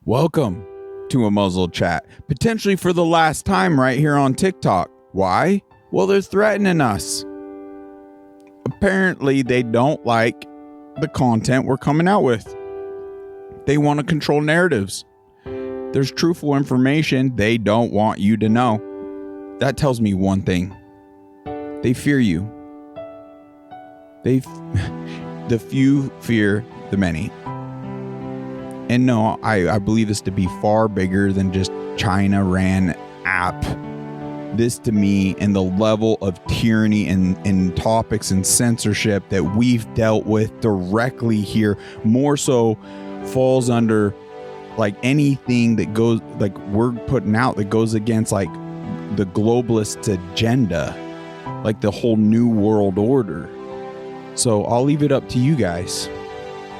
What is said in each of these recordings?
Welcome to a muzzled chat, potentially for the last time right here on TikTok. Why? Well, they're threatening us. Apparently, they don't like the content we're coming out with. They want to control narratives. There's truthful information they don't want you to know. That tells me one thing. They fear you. The few fear the many. And no, I believe this to be far bigger than just China ran app. This to me and the level of tyranny and topics and censorship that we've dealt with directly here more so falls under like anything that goes like we're putting out that goes against like the globalist agenda, like the whole new world order. So I'll leave it up to you guys.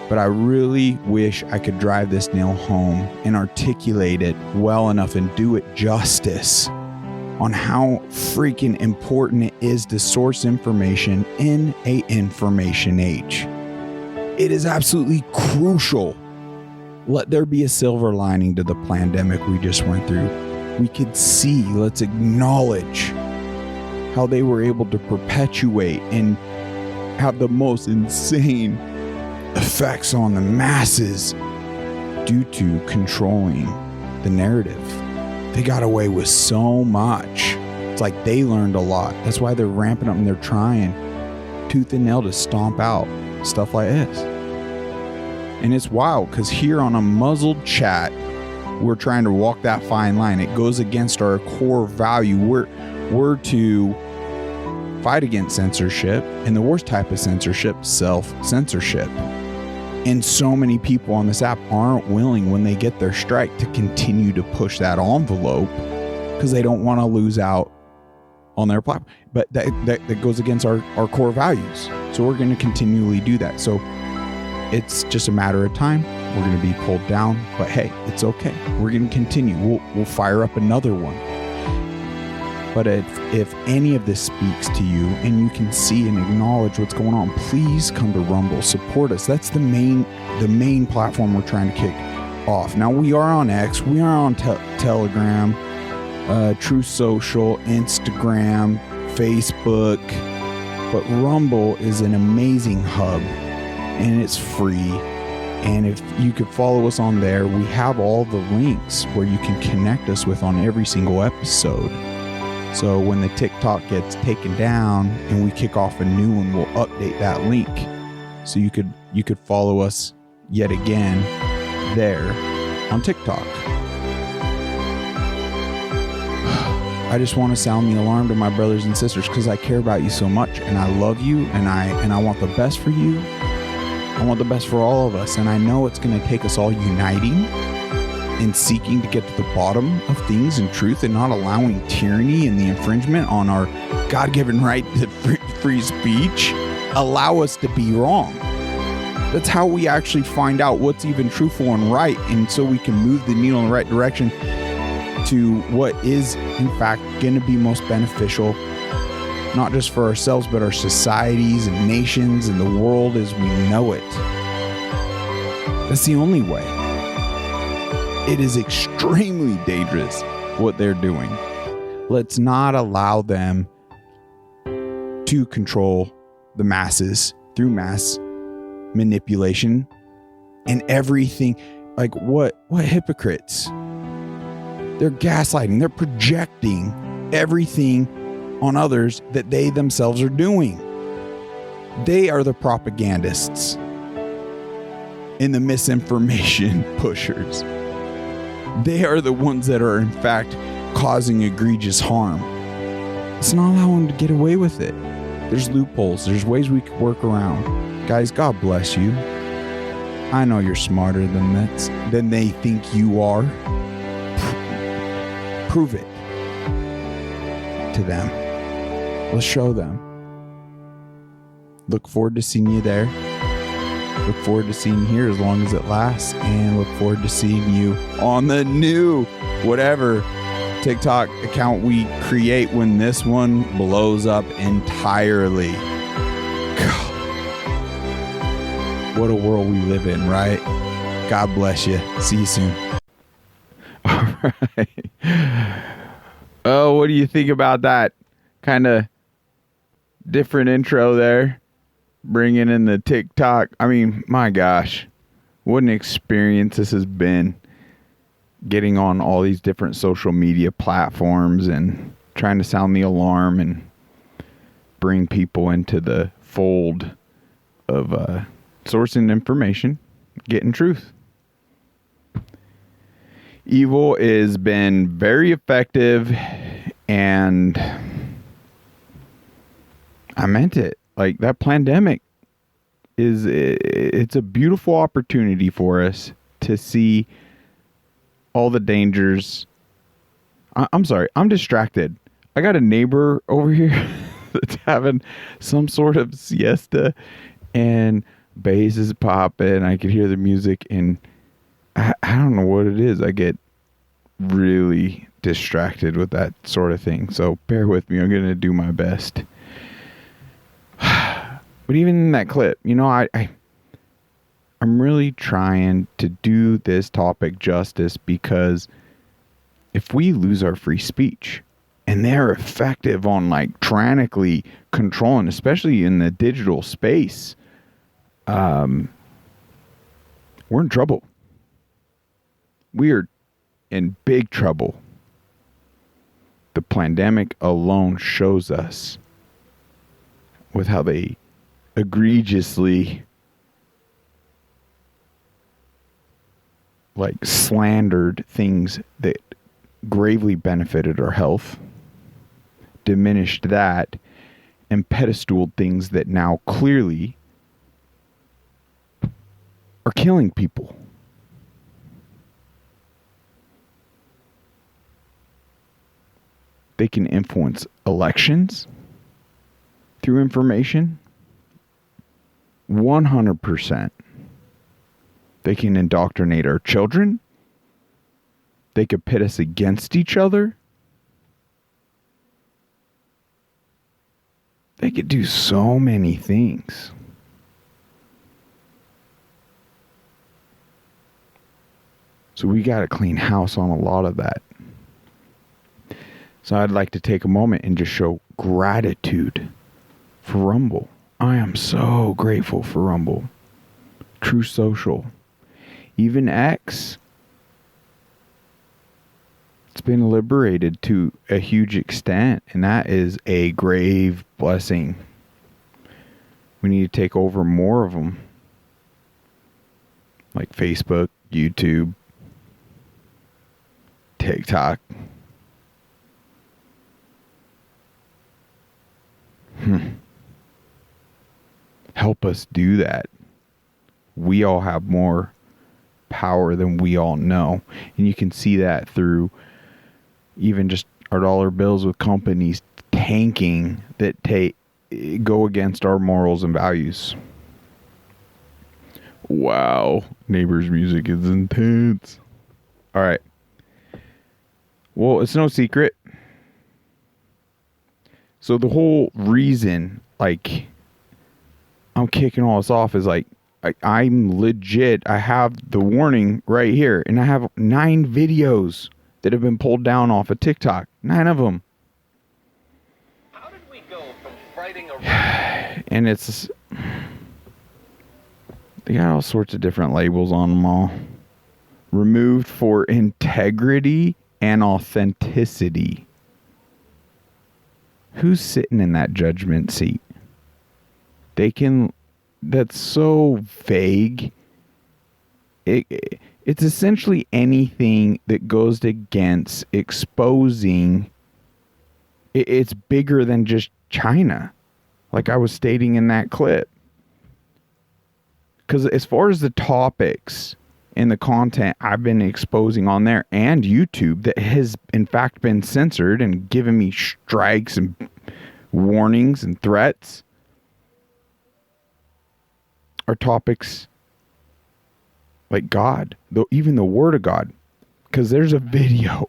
But I really wish I could drive this nail home and articulate it well enough and do it justice on how freaking important it is to source information in an information age. It is absolutely crucial. Let there be a silver lining to the pandemic we just went through. We could see, let's acknowledge how they were able to perpetuate and have the most insane effects on the masses due to controlling the narrative. They got away with so much. It's like they learned a lot. That's why they're ramping up and they're trying tooth and nail to stomp out stuff like this. And it's wild because here on a muzzled chat, we're trying to walk that fine line. It goes against our core value. We're to fight against censorship, and the worst type of censorship, self-censorship. And so many people on this app aren't willing when they get their strike to continue to push that envelope because they don't want to lose out on their platform. But that goes against our core values. So we're going to continually do that. So it's just a matter of time. We're going to be pulled down, but hey, it's okay. We're going to continue. We'll fire up another one. But if any of this speaks to you and you can see and acknowledge what's going on, please come to Rumble, support us. That's the main platform we're trying to kick off. Now we are on X, we are on Telegram, True Social, Instagram, Facebook, but Rumble is an amazing hub and it's free. And if you could follow us on there, we have all the links where you can connect us with on every single episode. So when the TikTok gets taken down and we kick off a new one, we'll update that link. So you could follow us yet again there on TikTok. I just want to sound the alarm to my brothers and sisters because I care about you so much and I love you and I want the best for you. I want the best for all of us. And I know it's going to take us all uniting and seeking to get to the bottom of things and truth and not allowing tyranny and the infringement on our God-given right to free speech allow us to be wrong. That's how we actually find out what's even truthful and right, and so we can move the needle in the right direction to what is in fact going to be most beneficial, not just for ourselves but our societies and nations and the world as we know it. That's the only way. It is extremely dangerous what they're doing. Let's not allow them to control the masses through mass manipulation and everything. Like what hypocrites? They're gaslighting. They're projecting everything on others that they themselves are doing. They are the propagandists and the misinformation pushers. They are the ones that are, in fact, causing egregious harm. Let's not allow them to get away with it. There's loopholes. There's ways we could work around. Guys, God bless you. I know you're smarter than they think you are. Prove it to them. Let's show them. Look forward to seeing you there. Look forward to seeing you here as long as it lasts, and look forward to seeing you on the new whatever TikTok account we create when this one blows up entirely. God. What a world we live in, right? God bless you. See you soon. All right. Oh, what do you think about that kind of different intro there? Bringing in the TikTok. I mean, my gosh, what an experience this has been. Getting on all these different social media platforms and trying to sound the alarm and bring people into the fold of sourcing information, getting truth. Evil has been very effective, and I meant it. Like, that pandemic it's a beautiful opportunity for us to see all the dangers. I'm sorry, I'm distracted. I got a neighbor over here that's having some sort of siesta, and bass is popping. I could hear the music, and I don't know what it is. I get really distracted with that sort of thing. So bear with me. I'm going to do my best. But even in that clip, you know, I'm really trying to do this topic justice, because if we lose our free speech and they're effective on like tyrannically controlling, especially in the digital space, we're in trouble. We are in big trouble. The pandemic alone shows us with how they egregiously like slandered things that gravely benefited our health, diminished that, and pedestaled things that now clearly are killing people. They can influence elections through information. 100%. They can indoctrinate our children. They could pit us against each other. They could do so many things. So we got to clean house on a lot of that. So I'd like to take a moment and just show gratitude for Rumble. I am so grateful for Rumble. True Social. Even X. It's been liberated to a huge extent, and that is a grave blessing. We need to take over more of them. Like Facebook, YouTube, TikTok. Help us do that. We all have more power than we all know. And you can see that through even just our dollar bills with companies tanking that go against our morals and values. Wow. Neighbor's music is intense. All right. Well, it's no secret. So the whole reason, like, I'm kicking all this off is like, I'm legit. I have the warning right here, and I have 9 videos that have been pulled down off of TikTok. 9 of them. How did we go from fighting a and it's, they got all sorts of different labels on them all. Removed for integrity and authenticity. Who's sitting in that judgment seat? That's so vague. It's essentially anything that goes against exposing. It's bigger than just China, like I was stating in that clip. Because as far as the topics and the content I've been exposing on there and YouTube that has in fact been censored and given me strikes and warnings and threats, are topics like God, even the Word of God. Because there's a video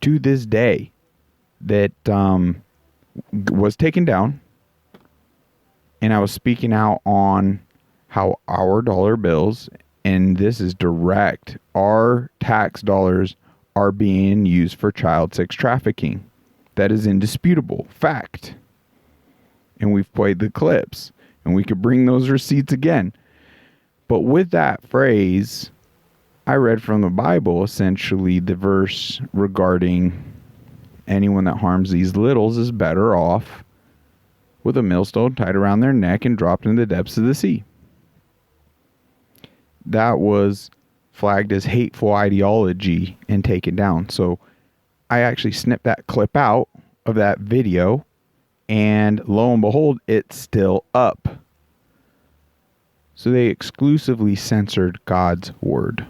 to this day that was taken down, and I was speaking out on how our dollar bills, and this is direct, our tax dollars are being used for child sex trafficking. That is indisputable fact. And we've played the clips, and we could bring those receipts again. But with that phrase, I read from the Bible essentially the verse regarding anyone that harms these littles is better off with a millstone tied around their neck and dropped in the depths of the sea. That was flagged as hateful ideology and taken down. So I actually snipped that clip out of that video, and lo and behold, it's still up. So they exclusively censored God's word.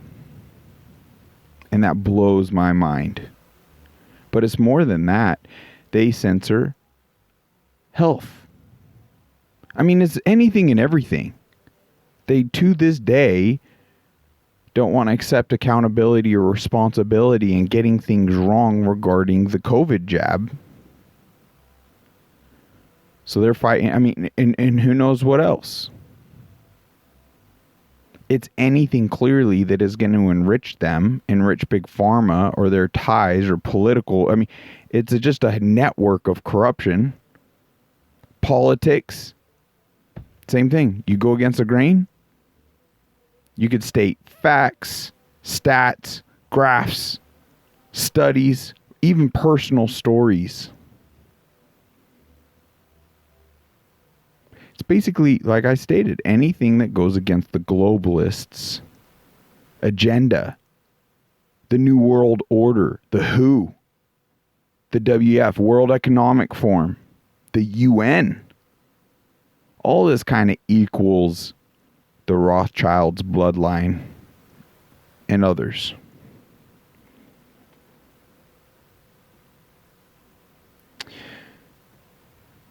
And that blows my mind. But it's more than that. They censor health. I mean, it's anything and everything. They, to this day, don't want to accept accountability or responsibility in getting things wrong regarding the COVID jab. So they're fighting, I mean, and who knows what else. It's anything clearly that is going to enrich them, enrich Big Pharma or their ties or political. I mean, it's just a network of corruption. Politics, same thing. You go against the grain, you could state facts, stats, graphs, studies, even personal stories. It's basically, like I stated, anything that goes against the globalists' agenda, the New World Order, the WHO, the WEF, World Economic Forum, the UN. All this kind of equals the Rothschilds' bloodline and others.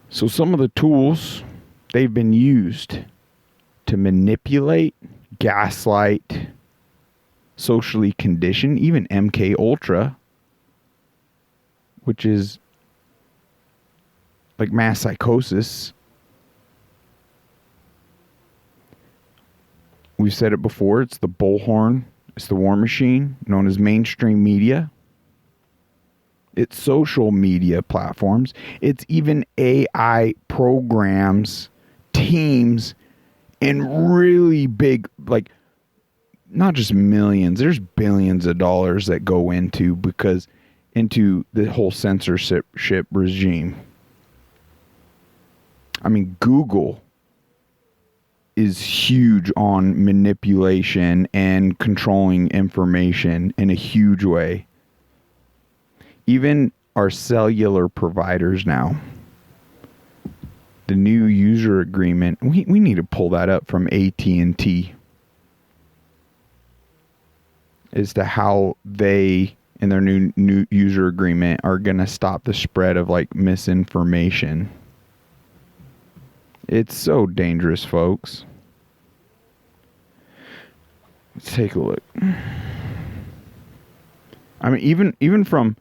So some of the tools they've been used to manipulate, gaslight, socially condition, even MK Ultra, which is like mass psychosis. We've said it before, it's the bullhorn, it's the war machine, known as mainstream media. It's social media platforms. It's even AI programs, teams, and really big, like, not just millions, there's billions of dollars that go into the whole censorship regime. I mean, Google is huge on manipulation and controlling information in a huge way. Even our cellular providers now, the new user agreement, we need to pull that up from AT&T as to how they, in their new user agreement, are going to stop the spread of like misinformation. It's so dangerous, folks. Let's take a look. I mean, even from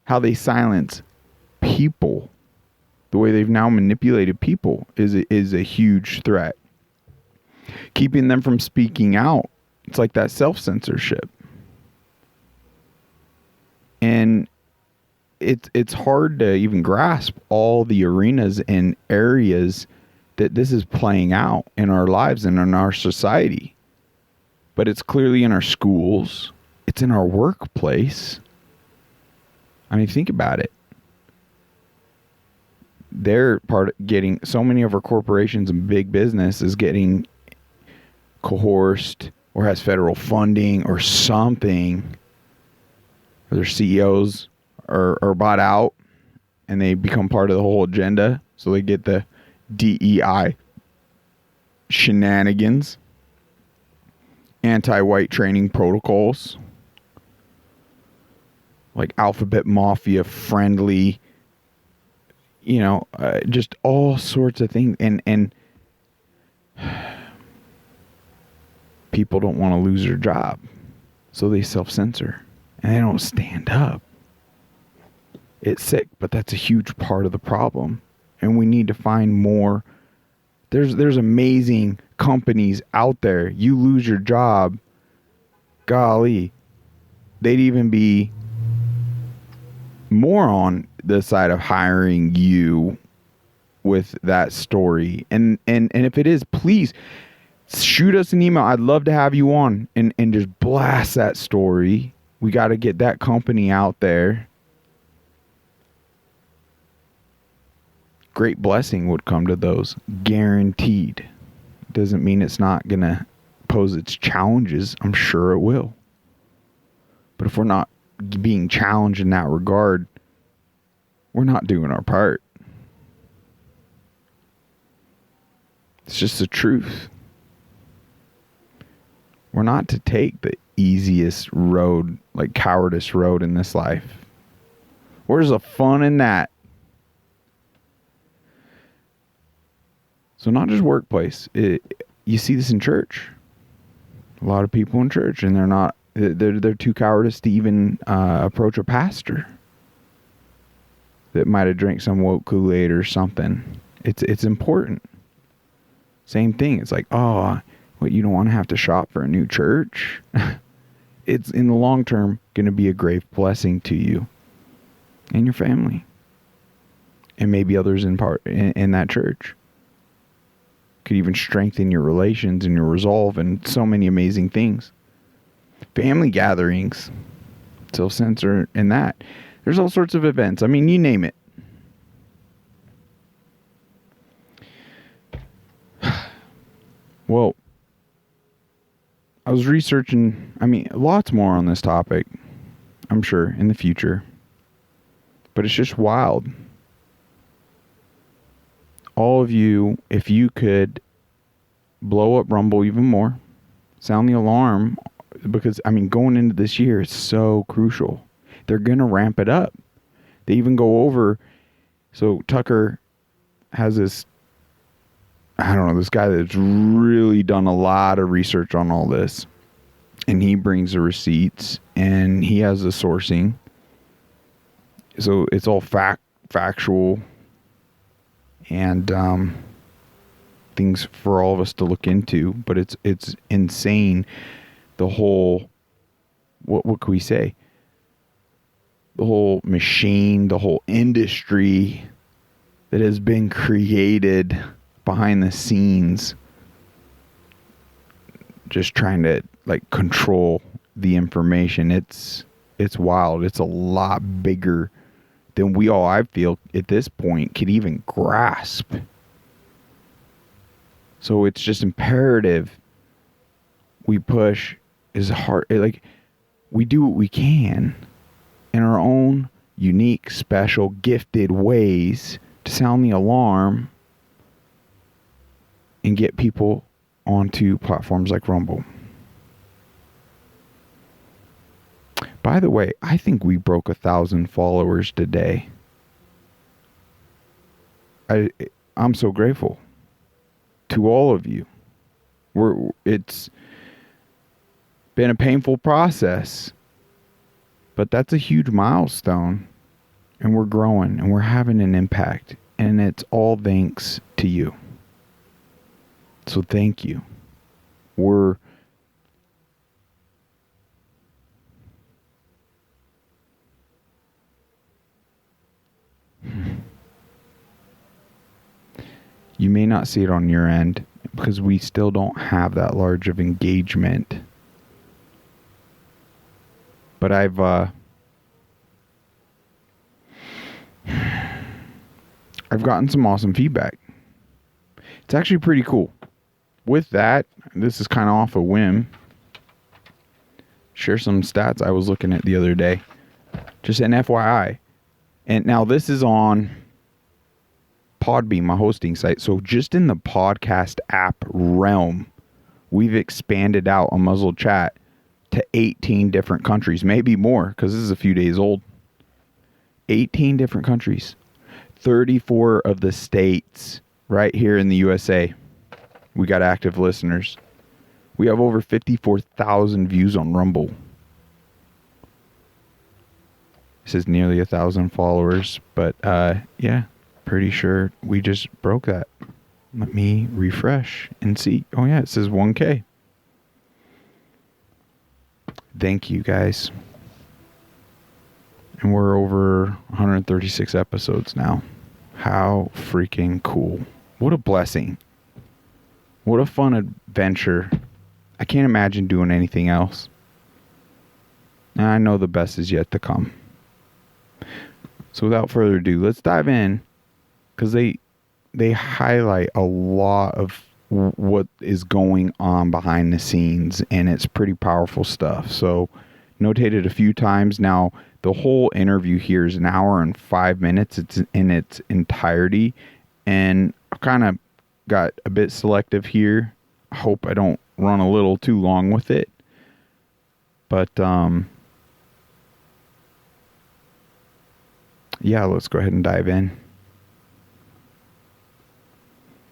how they silence people, the way they've now manipulated people is a huge threat. Keeping them from speaking out, it's like that self-censorship. And it's hard to even grasp all the arenas and areas that this is playing out in our lives and in our society. But it's clearly in our schools. It's in our workplace. I mean, think about it. They're part of getting, so many of our corporations and big business is getting coerced or has federal funding or something. Or their CEOs are bought out and they become part of the whole agenda. So they get the DEI shenanigans, anti-white training protocols, like alphabet mafia friendly, just all sorts of things. And people don't want to lose their job, so they self-censor and they don't stand up. It's sick, but that's a huge part of the problem. And we need to find more. There's amazing companies out there. You lose your job, golly, they'd even be more on the side of hiring you with that story. And if it is, please shoot us an email. I'd love to have you on and just blast that story. We got to get that company out there. Great blessing would come to those, guaranteed. Doesn't mean it's not going to pose its challenges. I'm sure it will. But if we're not being challenged in that regard, we're not doing our part. It's just the truth. We're not to take the easiest road, like cowardice road in this life. Where's the fun in that? So not just workplace. You see this in church. A lot of people in church, and they're too cowardice to even approach a pastor that might have drank some woke Kool-Aid or something. It's important. Same thing. It's like, oh, what, you don't want to have to shop for a new church? It's in the long term going to be a great blessing to you and your family, and maybe others in that church. Could even strengthen your relations and your resolve and so many amazing things. Family gatherings, self-censor in that. There's all sorts of events. I mean, you name it. Well, I was researching, lots more on this topic, I'm sure, in the future. But it's just wild. All of you, if you could blow up Rumble even more, sound the alarm, because, going into this year, it's so crucial. They're going to ramp it up. They even go over, so Tucker has this, this guy that's really done a lot of research on all this, and he brings the receipts, and he has the sourcing, so it's all factual, and things for all of us to look into. But it's insane, the whole, what can we say, the whole machine, the whole industry that has been created behind the scenes, just trying to control the information. It's wild. It's a lot bigger than we all, I feel, at this point could even grasp. So it's just imperative we push as hard, we do what we can in our own unique, special, gifted ways to sound the alarm and get people onto platforms like Rumble. By the way, I think we broke 1,000 followers today. I'm so grateful to all of you. It's been a painful process, but that's a huge milestone, and we're growing and we're having an impact, and it's all thanks to you. So thank you. You may not see it on your end because we still don't have that large of engagement. But I've gotten some awesome feedback. It's actually pretty cool. With that, this is kind of off a whim. Share some stats I was looking at the other day. Just an FYI. And now this is on Podbean, my hosting site. So just in the podcast app realm, we've expanded out a muzzled chat to 18 different countries, maybe more, because this is a few days old. 18 different countries. 34 of the states right here in the USA. We got active listeners. We have over 54,000 views on Rumble. It says nearly 1,000 followers, but yeah, pretty sure we just broke that. Let me refresh and see. Oh yeah, it says 1K. Thank you guys. And we're over 136 episodes now. How freaking cool. What a blessing. What a fun adventure. I can't imagine doing anything else. And I know the best is yet to come. So without further ado, let's dive in, because they highlight a lot of what is going on behind the scenes, and it's pretty powerful stuff. So notated a few times now. The whole interview here is 1 hour and 5 minutes. It's in its entirety, and I kind of got a bit selective here. I hope I don't run a little too long with it, but yeah, let's go ahead and dive in.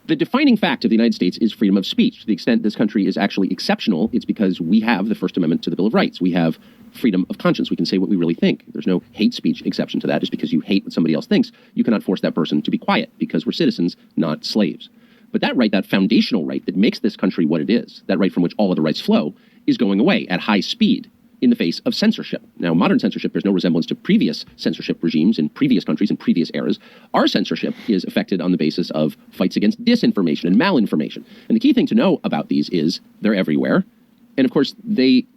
The defining fact of the United States is freedom of speech. To the extent this country is actually exceptional, it's because we have the First Amendment to the Bill of Rights. We have freedom of conscience. We can say what we really think. There's no hate speech exception to that. Just because you hate what somebody else thinks, you cannot force that person to be quiet, because we're citizens, not slaves. But that right, that foundational right that makes this country what it is, that right from which all other rights flow, is going away at high speed in the face of censorship. Now, modern censorship bears no resemblance to previous censorship regimes in previous countries in previous eras. Our censorship is affected on the basis of fights against disinformation and malinformation. And the key thing to know about these is they're everywhere. And of course, they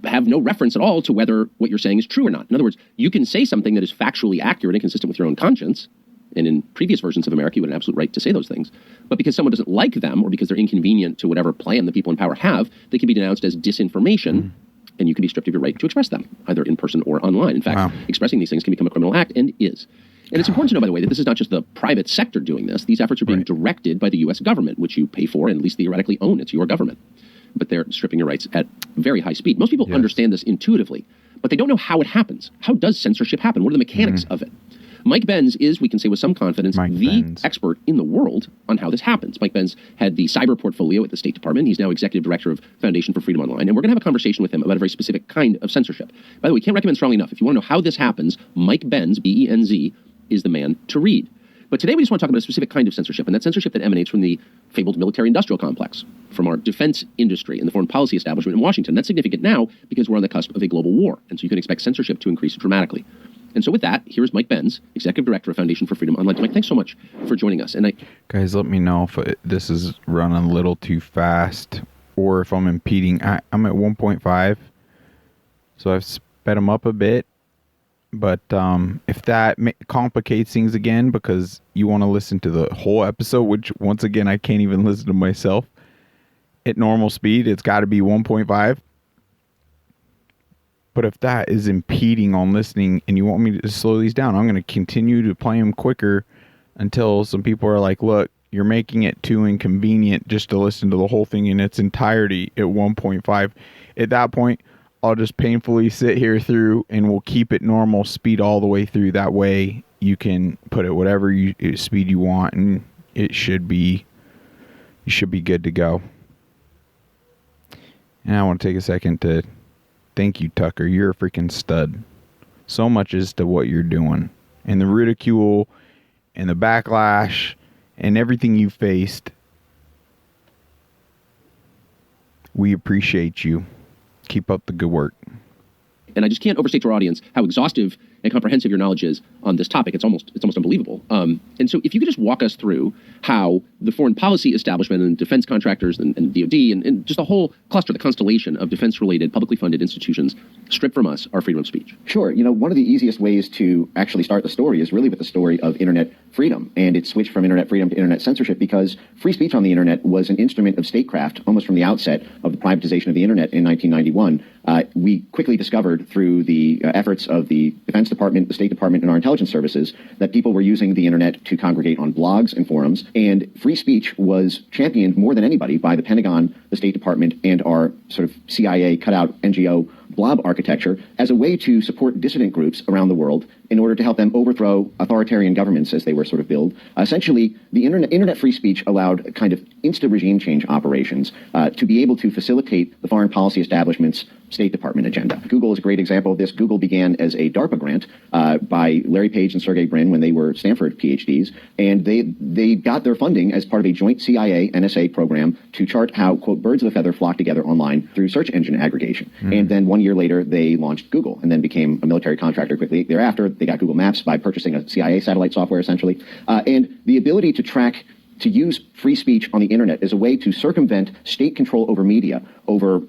have no reference at all to whether what you're saying is true or not. In other words, you can say something that is factually accurate and consistent with your own conscience. And in previous versions of America, you had an absolute right to say those things. But because someone doesn't like them, or because they're inconvenient to whatever plan the people in power have, they can be denounced as disinformation. And you can be stripped of your right to express them, either in person or online. In fact, expressing these things can become a criminal act, and is. And it's important to know, by the way, that this is not just the private sector doing this. These efforts are being directed by the U.S. government, which you pay for and at least theoretically own. It's your government. But they're stripping your rights at very high speed. Most people understand this intuitively, but they don't know how it happens. How does censorship happen? What are the mechanics of it? Mike Benz is, we can say with some confidence, expert in the world on how this happens. Mike Benz had the cyber portfolio at the State Department. He's now executive director of Foundation for Freedom Online. And we're going to have a conversation with him about a very specific kind of censorship. By the way, can't recommend strongly enough. If you want to know how this happens, Mike Benz, B-E-N-Z, is the man to read. But today we just want to talk about a specific kind of censorship, and that censorship that emanates from the fabled military-industrial complex, from our defense industry and the foreign policy establishment in Washington. That's significant now because we're on the cusp of a global war, and so you can expect censorship to increase dramatically. And so with that, here's Mike Benz, Executive Director of Foundation for Freedom Online. Mike, thanks so much for joining us. And guys, let me know if this is running a little too fast, or if I'm impeding. I'm at 1.5, so I've sped them up a bit. But if that complicates things again, because you want to listen to the whole episode, which once again, I can't even listen to myself at normal speed, it's got to be 1.5. But if that is impeding on listening and you want me to slow these down, I'm going to continue to play them quicker until some people are like, look, you're making it too inconvenient just to listen to the whole thing in its entirety at 1.5. At that point, I'll just painfully sit here through, and we'll keep it normal speed all the way through. That way you can put it whatever speed you want, and you should be good to go. And I want to take a second to thank you, Tucker. You're a freaking stud. So much as to what you're doing, and the ridicule and the backlash and everything you faced. We appreciate you. Keep up the good work. And I just can't overstate to our audience how exhaustive and comprehensive your knowledge is on this topic. It's almost unbelievable. And so if you could just walk us through how the foreign policy establishment and defense contractors and DOD and just the whole cluster, the constellation of defense-related, publicly funded institutions strip from us our freedom of speech. Sure. You know, one of the easiest ways to actually start the story is really with the story of internet freedom. And it switched from internet freedom to internet censorship because free speech on the internet was an instrument of statecraft almost from the outset of the privatization of the internet in 1991. We quickly discovered through the efforts of the Defense Department, the State Department, and our intelligence services that people were using the internet to congregate on blogs and forums. And free speech was championed more than anybody by the Pentagon, the State Department, and our sort of CIA cutout NGO blob architecture as a way to support dissident groups around the world in order to help them overthrow authoritarian governments as they were sort of built. Essentially, the internet free speech allowed kind of insta regime change operations to be able to facilitate the foreign policy establishment's State Department agenda. Google is a great example of this. Google began as a DARPA grant by Larry Page and Sergey Brin when they were Stanford PhDs, and they got their funding as part of a joint CIA-NSA program to chart how, quote, birds of a feather flock together online through search engine aggregation. And then 1 year later, they launched Google and then became a military contractor quickly thereafter. They got Google Maps by purchasing a CIA satellite software, essentially. And the ability to use free speech on the internet as a way to circumvent state control over media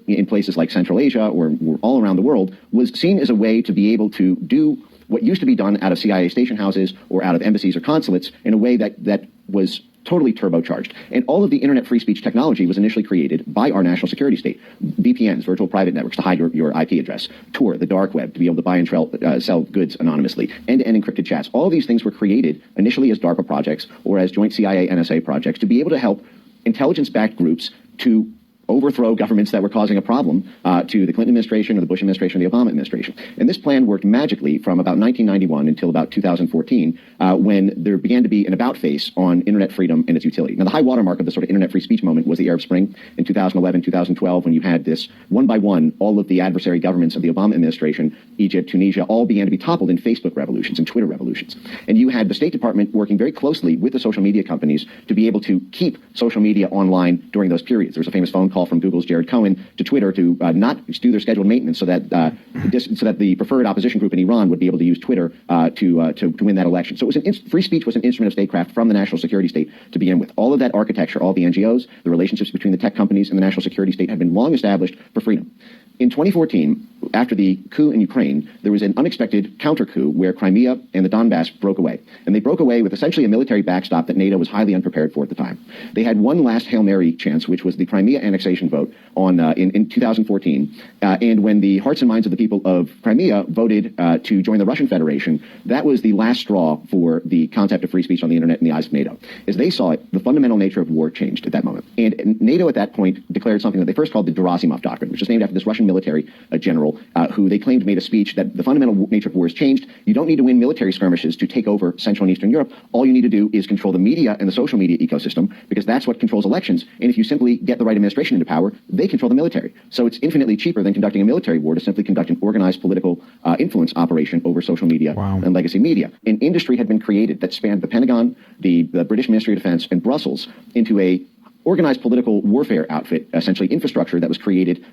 in places like Central Asia or all around the world was seen as a way to be able to do what used to be done out of CIA station houses or out of embassies or consulates in a way that was totally turbocharged. And all of the internet free speech technology was initially created by our national security state. VPNs, virtual private networks, to hide your IP address. Tor, the dark web, to be able to buy and sell goods anonymously. End-to-end encrypted chats. All of these things were created initially as DARPA projects or as joint CIA-NSA projects to be able to help intelligence-backed groups to overthrow governments that were causing a problem to the Clinton administration or the Bush administration or the Obama administration. And this plan worked magically from about 1991 until about 2014 when there began to be an about-face on internet freedom and its utility. Now, the high watermark of the sort of internet free speech moment was the Arab Spring in 2011, 2012, when you had this, one by one, all of the adversary governments of the Obama administration, Egypt, Tunisia, all began to be toppled in Facebook revolutions and Twitter revolutions. And you had the State Department working very closely with the social media companies to be able to keep social media online during those periods. There was a famous phone call from Google's Jared Cohen to Twitter to not do their scheduled maintenance so that the preferred opposition group in Iran would be able to use Twitter to win that election. So it was free speech was an instrument of statecraft from the national security state to begin with. All of that architecture, all the NGOs, the relationships between the tech companies and the national security state had been long established for freedom. In 2014, after the coup in Ukraine, there was an unexpected counter-coup where Crimea and the Donbass broke away. And they broke away with essentially a military backstop that NATO was highly unprepared for at the time. They had one last Hail Mary chance, which was the Crimea annexation vote in 2014. And when the hearts and minds of the people of Crimea voted to join the Russian Federation, that was the last straw for the concept of free speech on the internet in the eyes of NATO. As they saw it, the fundamental nature of war changed at that moment. And NATO at that point declared something that they first called the Gerasimov Doctrine, which is named after this Russian military general who they claimed made a speech that the fundamental nature of war has changed. You don't need to win military skirmishes to take over Central and Eastern Europe. All you need to do is control the media and the social media ecosystem, because that's what controls elections. And if you simply get the right administration into power, they control the military. So it's infinitely cheaper than conducting a military war to simply conduct an organized political influence operation over social media and legacy media. An industry had been created that spanned the Pentagon, the British Ministry of Defense, and Brussels into a organized political warfare outfit, essentially infrastructure that was created.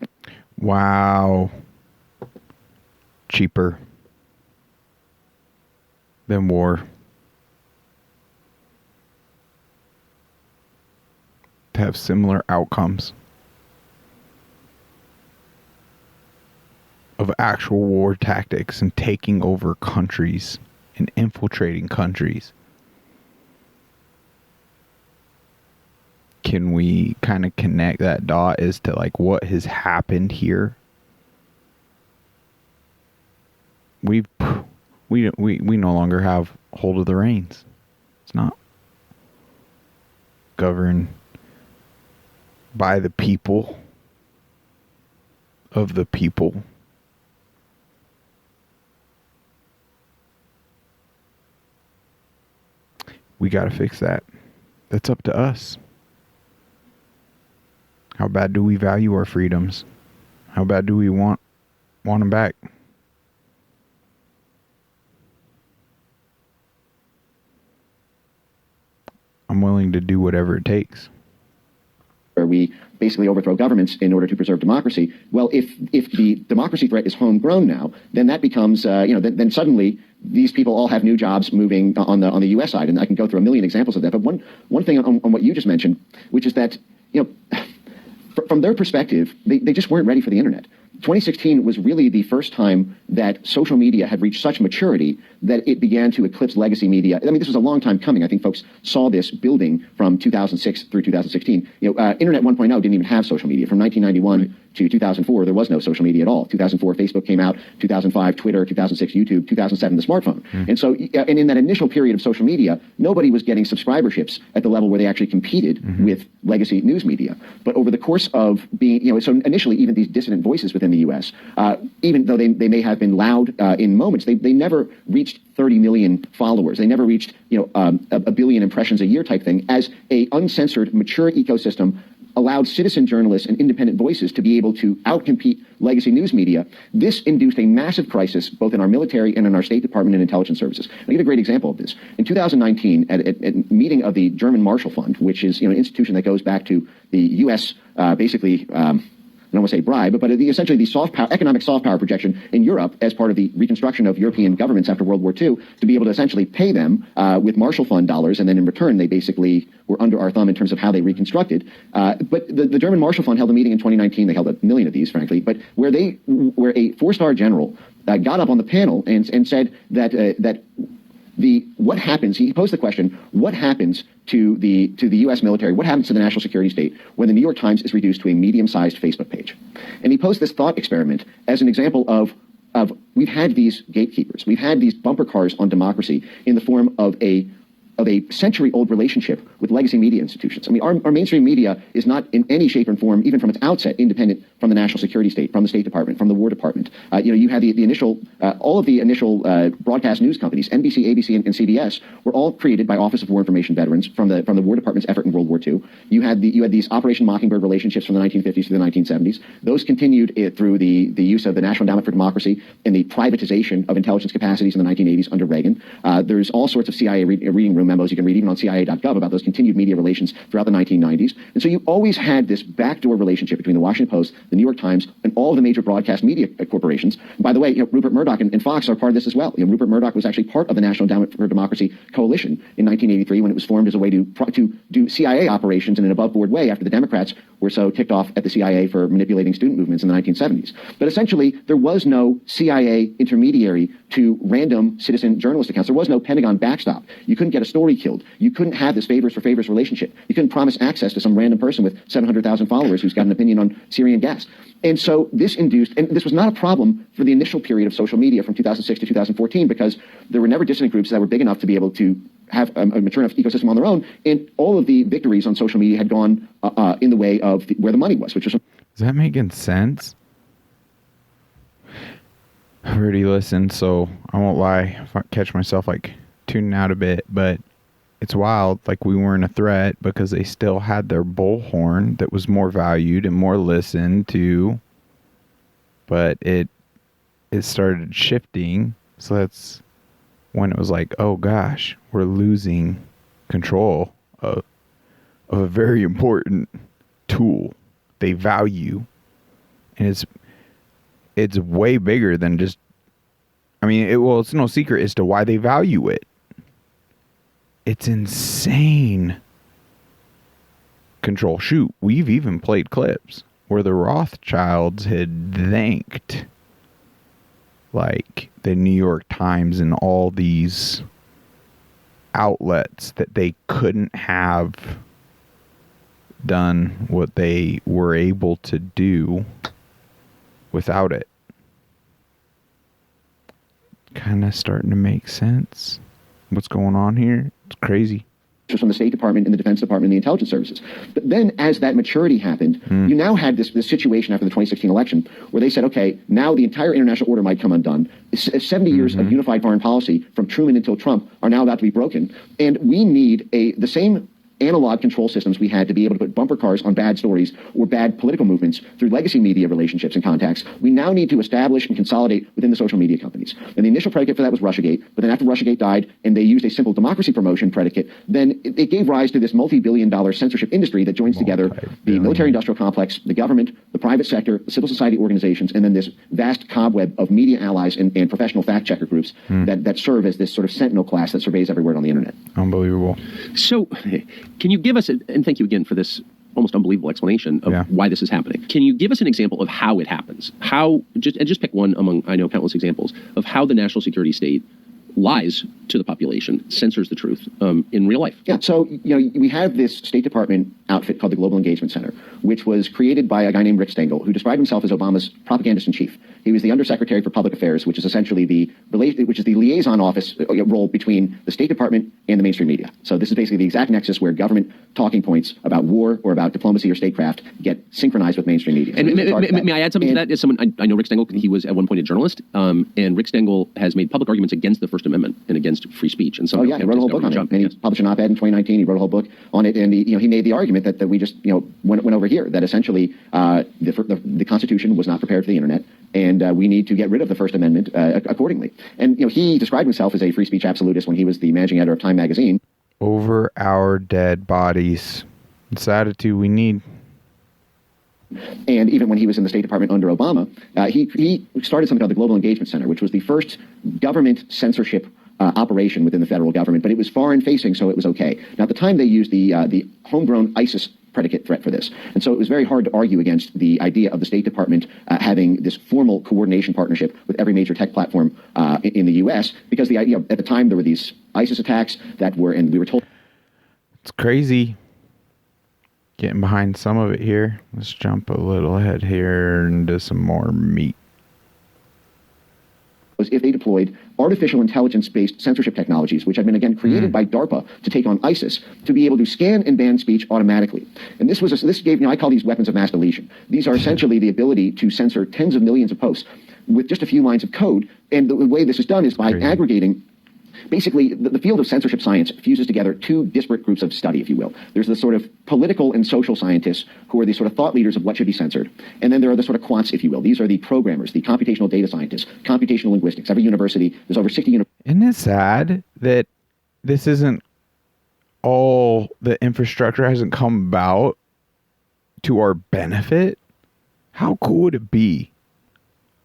Wow. Cheaper than war. To have similar outcomes of actual war tactics and taking over countries and infiltrating countries. Can we kind of connect that dot as to like what has happened here? We no longer have hold of the reins. It's not governed by the people of the people. We got to fix that. That's up to us. How bad do we value our freedoms? How bad do we want them back? I'm willing to do whatever it takes. Where we basically overthrow governments in order to preserve democracy. Well, if the democracy threat is homegrown now, then that becomes, then suddenly these people all have new jobs moving on the U.S. side, and I can go through a million examples of that. But one thing on what you just mentioned, which is that, from their perspective, they just weren't ready for the internet. 2016 was really the first time that social media had reached such maturity that it began to eclipse legacy media. I mean, this was a long time coming. I think folks saw this building from 2006 through 2016. Internet 1.0 didn't even have social media. From 1991 to 2004, there was no social media at all. 2004, Facebook came out. 2005, Twitter. 2006, YouTube. 2007, the smartphone. And so, and in that initial period of social media, nobody was getting subscriberships at the level where they actually competed with legacy news media. But over the course of being, so initially, even these dissident voices within the U.S., even though they may have been loud in moments, they never reached 30 million followers. They never reached, a billion impressions a year type thing as a uncensored, mature ecosystem allowed citizen journalists and independent voices to be able to outcompete legacy news media, this induced a massive crisis both in our military and in our State Department and intelligence services. I'll give a great example of this. In 2019, at a meeting of the German Marshall Fund, which is an institution that goes back to the U.S. I don't want to say bribe, but essentially the economic soft power projection in Europe as part of the reconstruction of European governments after World War II to be able to essentially pay them with Marshall Fund dollars, and then in return they basically were under our thumb in terms of how they reconstructed. But the German Marshall Fund held a meeting in 2019. They held 1 million of these, frankly, but where a 4-star general got up on the panel and said that what happens, he posed the question, what happens to the U.S. military, what happens to the national security state when the New York Times is reduced to a medium-sized Facebook page? And he posed this thought experiment as an example of we've had these gatekeepers, we've had these bumper cars on democracy in the form of a century-old relationship with legacy media institutions. I mean, our mainstream media is not in any shape or form, even from its outset, independent from the national security state, from the State Department, from the War Department. You had the initial, all of the initial broadcast news companies, NBC, ABC, and CBS, were all created by Office of War Information veterans from the War Department's effort in World War II. You had these Operation Mockingbird relationships from the 1950s to the 1970s. Those continued through the use of the National Endowment for Democracy and the privatization of intelligence capacities in the 1980s under Reagan. There's all sorts of CIA reading room memos you can read even on CIA.gov about those continued media relations throughout the 1990s. And so you always had this backdoor relationship between the Washington Post, the New York Times, and all of the major broadcast media corporations. And by the way, Rupert Murdoch and Fox are part of this as well. Rupert Murdoch was actually part of the National Endowment for Democracy coalition in 1983 when it was formed as a way to do CIA operations in an above-board way after the Democrats were so ticked off at the CIA for manipulating student movements in the 1970s. But essentially, there was no CIA intermediary to random citizen journalist accounts. There was no Pentagon backstop. You couldn't get a story killed. You couldn't have this favors for favors relationship. You couldn't promise access to some random person with 700,000 followers who's got an opinion on Syrian gas. And so this induced, and this was not a problem for the initial period of social media from 2006 to 2014 because there were never dissident groups that were big enough to be able to have a mature enough ecosystem on their own, and all of the victories on social media had gone in the way of where the money was, which was... Is that making sense? I've already listened, so I won't lie if I catch myself tuning out a bit, but it's wild. We weren't a threat because they still had their bullhorn that was more valued and more listened to, but it started shifting, so that's when it was oh gosh, we're losing control of a very important tool they value. And it's way bigger than just, it's no secret as to why they value it. It's insane control. Shoot, we've even played clips where the Rothschilds had thanked the New York Times and all these outlets that they couldn't have done what they were able to do without it. Kind of starting to make sense. What's going on here? It's crazy. From the State Department and the Defense Department and the intelligence services. But then as that maturity happened, you now had this situation after the 2016 election where they said, okay, now the entire international order might come undone. 70 years of unified foreign policy from Truman until Trump are now about to be broken. And we need the same analog control systems we had to be able to put bumper cars on bad stories or bad political movements through legacy media relationships and contacts. We now need to establish and consolidate within the social media companies. And the initial predicate for that was Russiagate, but then after Russiagate died and they used a simple democracy promotion predicate, then it gave rise to this multi-billion-dollar censorship industry that joins together the military-industrial complex, the government, the private sector, the civil society organizations, and then this vast cobweb of media allies and professional fact-checker groups that serve as this sort of sentinel class that surveys every word on the internet. Unbelievable. So, can you give us, and thank you again for this almost unbelievable explanation of why this is happening. Can you give us an example of how it happens? Just pick one among, I know, countless examples of how the national security state lies to the population, censors the truth in real life. Yeah, so we have this State Department outfit called the Global Engagement Center, which was created by a guy named Rick Stengel, who described himself as Obama's propagandist in chief. He was the Undersecretary for Public Affairs, which is essentially the liaison office role between the State Department and the mainstream media. So this is basically the exact nexus where government talking points about war or about diplomacy or statecraft get synchronized with mainstream media. And may I add something to that? As someone, I know Rick Stengel, he was at one point a journalist, and Rick Stengel has made public arguments against the First Amendment and against free speech. And so he wrote a whole book on it. And he published an op-ed in 2019. He wrote a whole book on it, and he made the argument that we just went over here, that essentially the Constitution was not prepared for the internet, and we need to get rid of the First Amendment accordingly. And he described himself as a free speech absolutist when he was the managing editor of Time magazine. Over our dead bodies. It's the attitude we need. And even when he was in the State Department under Obama, he started something called the Global Engagement Center, which was the first government censorship operation within the federal government, but it was foreign-facing, so it was okay. Now, at the time, they used the homegrown ISIS predicate threat for this. And so it was very hard to argue against the idea of the State Department having this formal coordination partnership with every major tech platform in the U.S., because the idea at the time there were these ISIS attacks that were, and we were told... It's crazy. Getting behind some of it here. Let's jump a little ahead here into some more meat. Was if they deployed artificial intelligence-based censorship technologies, which had been, again, created by DARPA to take on ISIS, to be able to scan and ban speech automatically. And this gave, I call these weapons of mass deletion. These are essentially the ability to censor tens of millions of posts with just a few lines of code. And the way this is done is by aggregating. Basically, the field of censorship science fuses together two disparate groups of study, if you will. There's the sort of political and social scientists who are the sort of thought leaders of what should be censored. And then there are the sort of quants, if you will. These are the programmers, the computational data scientists, computational linguistics. Every university, there's over 60 universities. Isn't it sad that this isn't all the infrastructure hasn't come about to our benefit? How cool would it be?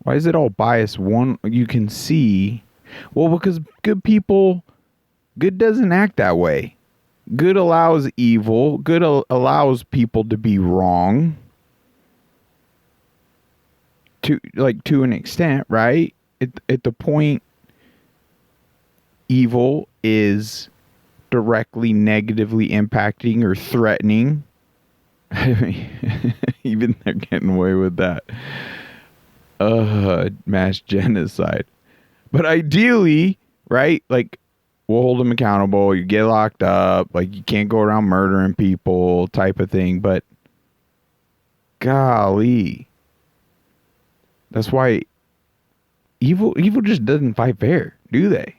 Why is it all biased? One, you can see... Well, because good doesn't act that way. Good allows evil. Good allows people to be wrong. To an extent, right? At the point, evil is directly negatively impacting or threatening. Even they're getting away with that. Mass genocide. But ideally, right, we'll hold them accountable. You get locked up. You can't go around murdering people type of thing. But golly, that's why evil just doesn't fight fair, do they?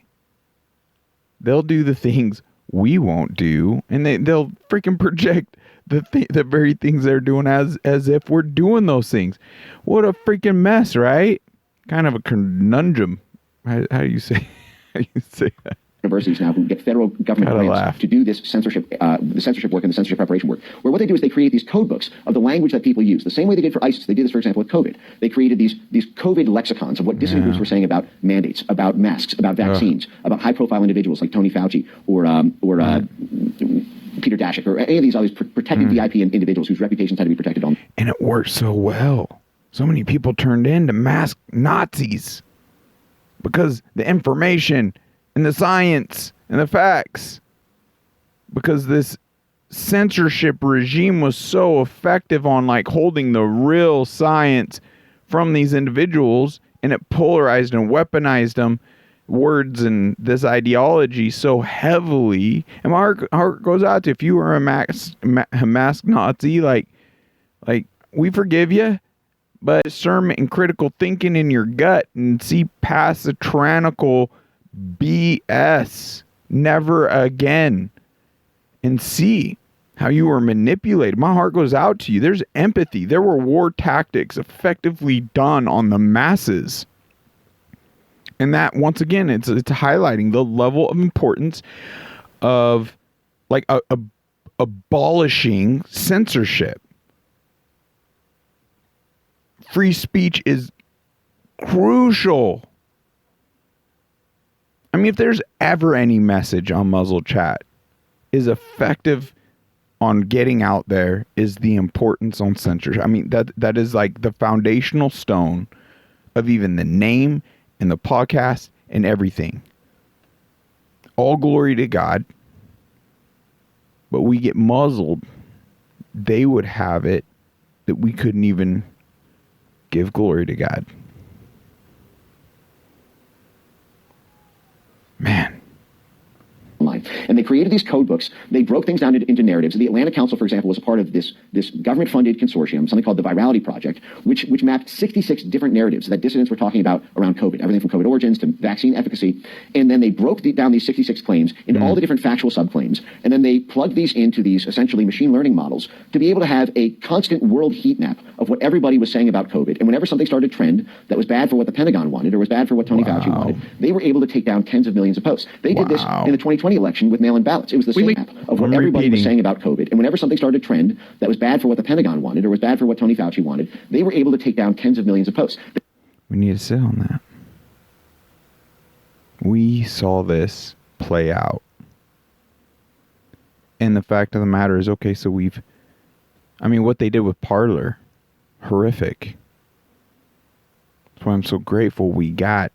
They'll do the things we won't do, and they'll freaking project the very things they're doing as if we're doing those things. What a freaking mess, right? Kind of a conundrum. How do you say that? Universities now who get federal government grants to do this censorship, the censorship work and the censorship preparation work, where what they do is they create these code books of the language that people use. The same way they did for ISIS. They did this, for example, with COVID. They created these COVID lexicons of what dissident groups were saying about mandates, about masks, about vaccines, about high-profile individuals like Tony Fauci or Peter Daszak or any of these others protected VIP individuals whose reputations had to be protected on. And it worked so well. So many people turned into masked Nazis. Because the information and the science and the facts. Because this censorship regime was so effective on holding the real science from these individuals, and it polarized and weaponized them, words and this ideology so heavily. And my heart goes out to if you were a masked Nazi, we forgive you. But discernment and critical thinking in your gut and see past the tyrannical BS never again and see how you were manipulated. My heart goes out to you. There's empathy. There were war tactics effectively done on the masses. And that, once again, it's highlighting the level of importance of abolishing censorship. Free speech is crucial. I mean, if there's ever any message on Muzzle Chat is effective on getting out there, is the importance on censorship. I mean, that is the foundational stone of even the name and the podcast and everything. All glory to God. But we get muzzled. They would have it that we couldn't even give glory to God. created these code books. They broke things down into narratives. The Atlantic Council, for example, was a part of this government-funded consortium, something called the Virality Project, which mapped 66 different narratives that dissidents were talking about around COVID, everything from COVID origins to vaccine efficacy. And then they broke down these 66 claims into all the different factual subclaims, and then they plugged these into these essentially machine learning models to be able to have a constant world heat map of what everybody was saying about COVID. And whenever something started to trend that was bad for what the Pentagon wanted or was bad for what Tony Fauci wanted, they were able to take down tens of millions of posts. They did this in the 2020 election with mail-in ballots. It was the same map of what everybody was saying about COVID. And whenever something started to trend that was bad for what the Pentagon wanted or was bad for what Tony Fauci wanted, they were able to take down tens of millions of posts. We need to sit on that. We saw this play out. And the fact of the matter is, okay, so what they did with Parler, horrific. That's why I'm so grateful we got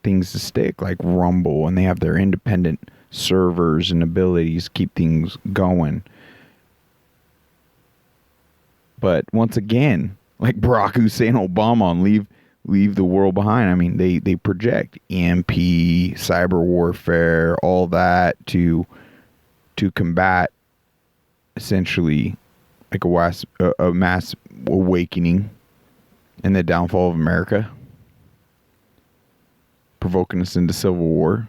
things to stick like Rumble, and they have their independent servers and abilities to keep things going. But once again, like Barack Hussein Obama on Leave the World Behind. I mean, they project EMP, cyber warfare, all that to combat essentially like a mass awakening and the downfall of America, provoking us into civil war.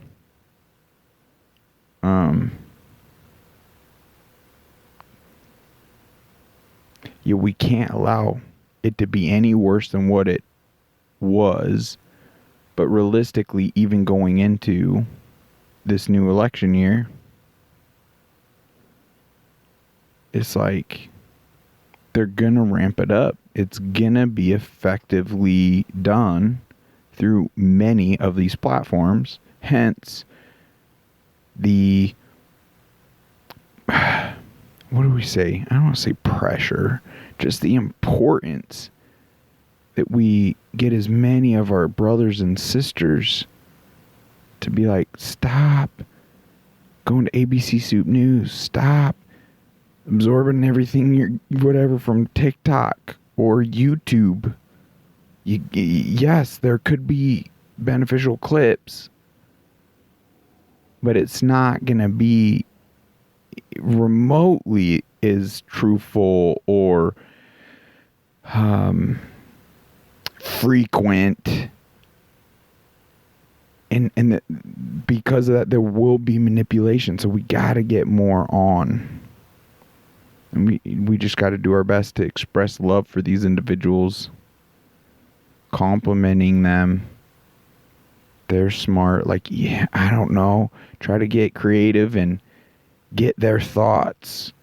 We can't allow it to be any worse than what it was. But realistically, even going into this new election year, it's like they're gonna ramp it up. It's gonna be effectively done through many of these platforms. Hence the what do we say? I don't want to say pressure, just the importance that we get as many of our brothers and sisters to be like, stop going to ABC Soup News, stop absorbing everything whatever from TikTok or YouTube. Yes, there could be beneficial clips, but it's not going to be remotely as truthful or frequent, and because of that there will be manipulation. So we got to get more on, and we just got to do our best to express love for these individuals, complimenting them. They're smart, like, yeah, I don't know, try to get creative and get their thoughts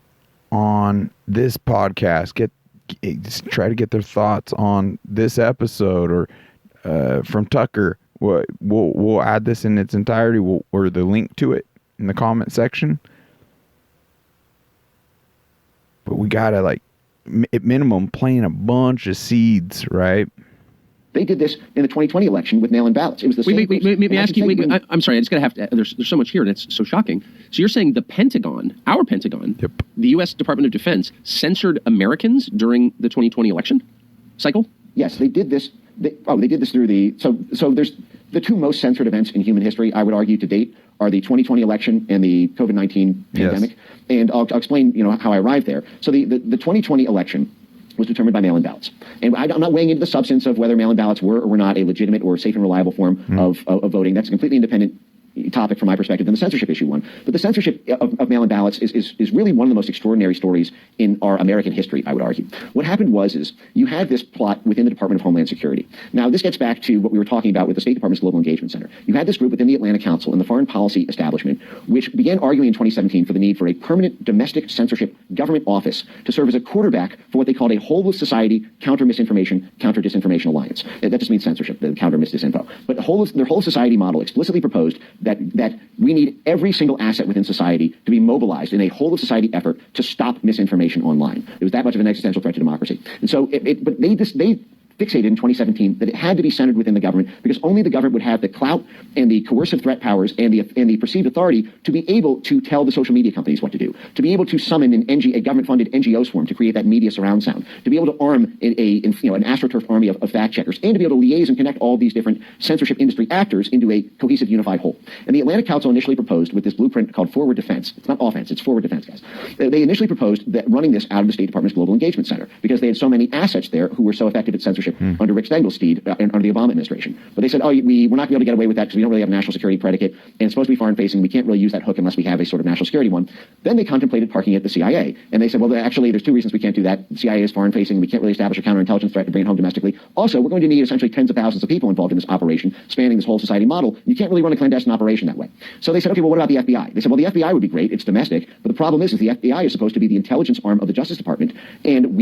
on this podcast, try to get their thoughts on this episode, or from Tucker. We'll add this in its entirety, or the link to it in the comment section. But we gotta, like, at minimum, plant a bunch of seeds, right? They did this in the 2020 election with mail-in ballots. It was the same. Wait, let me ask you. I'm sorry. I just gotta there's so much here, and it's so shocking. So you're saying the Pentagon, our Pentagon, yep, the U.S. Department of Defense, censored Americans during the 2020 election cycle? Yes, they did this. They did this through the so there's the two most censored events in human history, I would argue, to date, are the 2020 election and the COVID-19 pandemic. Yes. And I'll explain, how I arrived there. So the 2020 election was determined by mail-in ballots. And I'm not weighing into the substance of whether mail-in ballots were or were not a legitimate or safe and reliable form of voting. That's a completely independent topic from my perspective than the censorship issue one. But the censorship of mail-in ballots is really one of the most extraordinary stories in our American history, I would argue. What happened was you had this plot within the Department of Homeland Security. Now, this gets back to what we were talking about with the State Department's Global Engagement Center. You had this group within the Atlantic Council and the Foreign Policy Establishment, which began arguing in 2017 for the need for a permanent domestic censorship government office to serve as a quarterback for what they called a whole of society counter-misinformation, counter-disinformation alliance. That just means censorship, the counter-mis-disinfo. But their whole society model explicitly proposed that we need every single asset within society to be mobilized in a whole of society effort to stop misinformation online. It was that much of an existential threat to democracy. And so, but they fixated in 2017 that it had to be centered within the government because only the government would have the clout and the coercive threat powers and the perceived authority to be able to tell the social media companies what to do, to be able to summon a government-funded NGO swarm to create that media surround sound, to be able to arm an AstroTurf army of fact checkers, and to be able to liaise and connect all these different censorship industry actors into a cohesive, unified whole. And the Atlantic Council initially proposed with this blueprint called Forward Defense. It's not offense, it's forward defense, guys. They initially proposed that running this out of the State Department's Global Engagement Center because they had so many assets there who were so effective at censorship under Rick Stengelsteed and under the Obama administration. But they said, we're not going to be able to get away with that because we don't really have a national security predicate and it's supposed to be foreign facing. We can't really use that hook unless we have a sort of national security one. Then they contemplated parking it at the CIA. And they said, well, actually, there's two reasons we can't do that. The CIA is foreign facing. We can't really establish a counterintelligence threat to bring it home domestically. Also, we're going to need essentially tens of thousands of people involved in this operation, spanning this whole society model. You can't really run a clandestine operation that way. So they said, okay, well, what about the FBI? They said, well, the FBI would be great. It's domestic. But the problem is the FBI is supposed to be the intelligence arm of the Justice Department. And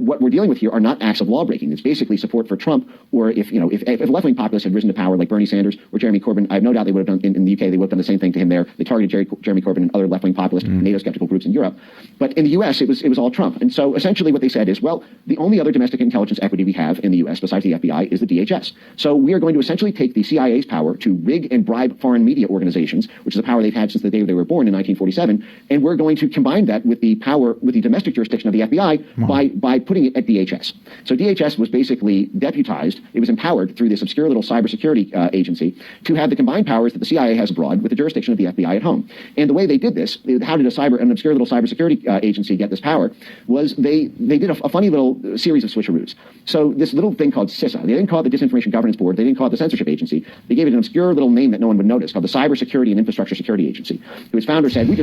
what we're dealing with here are not acts of law breaking. It's basically support for Trump, or if left-wing populists had risen to power like Bernie Sanders or Jeremy Corbyn, I have no doubt they would have done in the UK, they would have done the same thing to him there. They targeted Jeremy Corbyn and other left-wing populist NATO skeptical groups in Europe. But in the US, it was all Trump. And so essentially what they said is, well, the only other domestic intelligence equity we have in the US besides the FBI is the DHS. So we are going to essentially take the CIA's power to rig and bribe foreign media organizations, which is a power they've had since the day they were born in 1947, and we're going to combine that with the power, with the domestic jurisdiction of the FBI by putting it at DHS. So DHS was basically deputized, it was empowered through this obscure little cybersecurity agency to have the combined powers that the CIA has abroad with the jurisdiction of the FBI at home. And the way they did this, how did an obscure little cybersecurity agency get this power, was they did a funny little series of switcheroos. So this little thing called CISA, they didn't call it the Disinformation Governance Board, they didn't call it the Censorship Agency, they gave it an obscure little name that no one would notice called the Cybersecurity and Infrastructure Security Agency, whose founder said, we